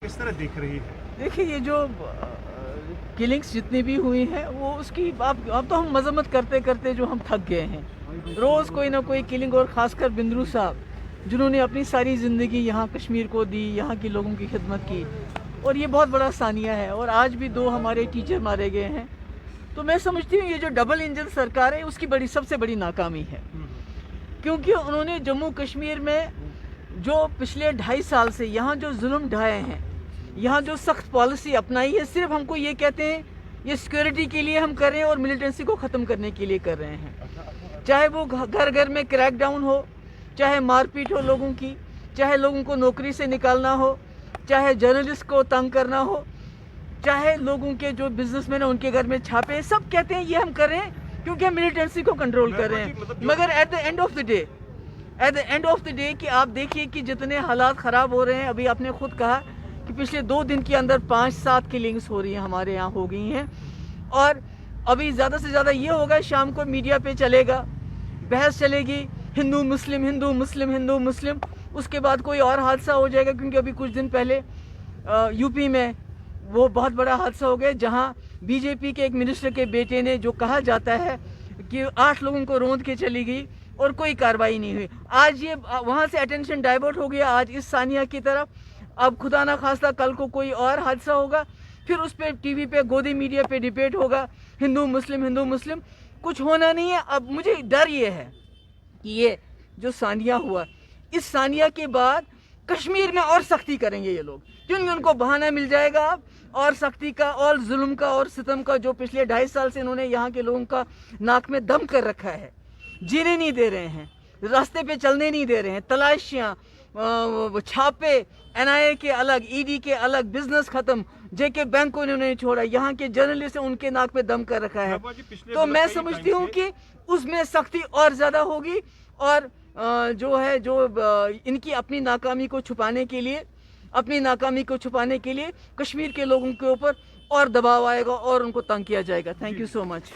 किस तरह देख रही है? देखिए ये जो किलिंग्स जितनी भी हुई हैं वो उसकी अब तो हम मजम्मत करते करते जो हम थक गए हैं। रोज़ कोई ना कोई किलिंग, और ख़ासकर बिंद्रू साहब जिन्होंने अपनी सारी ज़िंदगी यहाँ कश्मीर को दी, यहाँ के लोगों की खिदमत की, और ये बहुत बड़ा सानिया है। और आज भी 2 हमारे टीचर मारे गए हैं। तो मैं समझती हूँ ये जो डबल इंजन सरकार है उसकी सबसे बड़ी नाकामी है, क्योंकि उन्होंने जम्मू कश्मीर में जो पिछले 2.5 साल से यहाँ जो जुल्म ढाए हैं, यहाँ जो सख्त पॉलिसी अपनाई है, सिर्फ हमको ये कहते हैं ये सिक्योरिटी के लिए हम कर रहे हैं और मिलिटेंसी को ख़त्म करने के लिए कर रहे हैं। चाहे वो घर घर में क्रैक डाउन हो, चाहे मारपीट हो लोगों की, चाहे लोगों को नौकरी से निकालना हो, चाहे जर्नलिस्ट को तंग करना हो, चाहे लोगों के जो बिजनेसमैन हैं उनके घर में छापे, सब कहते हैं ये हम कर रहे हैं क्योंकि हम मिलिटेंसी को कंट्रोल कर रहे हैं। मगर at the end of the day कि आप देखिए कि जितने हालात ख़राब हो रहे हैं, अभी आपने खुद कहा कि पिछले 2 दिन के अंदर 5-7 किलिंग्स हो रही हैं, हमारे यहाँ हो गई हैं। और अभी ज़्यादा से ज़्यादा ये होगा, शाम को मीडिया पे चलेगा, बहस चलेगी, हिंदू मुस्लिम हिंदू मुस्लिम हिंदू मुस्लिम, उसके बाद कोई और हादसा हो जाएगा। क्योंकि अभी कुछ दिन पहले यूपी में वो बहुत बड़ा हादसा हो गया जहाँ बीजेपी के एक मिनिस्टर के बेटे ने, जो कहा जाता है कि 8 लोगों को रौंद के चली गई और कोई कार्रवाई नहीं हुई। आज ये वहाँ से अटेंशन डाइवर्ट हो गया, आज इस सानिया की तरफ। अब खुदा ना खास्ता कल को कोई और हादसा होगा, फिर उस पर टीवी पे गोदी मीडिया पे डिबेट होगा, हिंदू मुस्लिम। कुछ होना नहीं है। अब मुझे डर ये है कि ये जो सानिया हुआ, इस सानिया के बाद कश्मीर में और सख्ती करेंगे ये लोग, क्योंकि उनको बहाना मिल जाएगा अब और सख्ती का और जुल्म का और सितम का, जो पिछले 2.5 साल से इन्होंने यहाँ के लोगों का नाक में दम कर रखा है। जीने नहीं दे रहे हैं, रास्ते पे चलने नहीं दे रहे हैं, तलाशियाँ, छापे, NIA के अलग, ED के अलग, बिजनेस खत्म, JK बैंक को इन्होंने छोड़ा, यहाँ के जर्नलिस्ट उनके नाक पे दम कर रखा है। तो मैं समझती हूँ कि उसमें सख्ती और ज़्यादा होगी, और जो इनकी अपनी नाकामी को छुपाने के लिए कश्मीर के लोगों के ऊपर और दबाव आएगा और उनको तंग किया जाएगा। Thank you so much.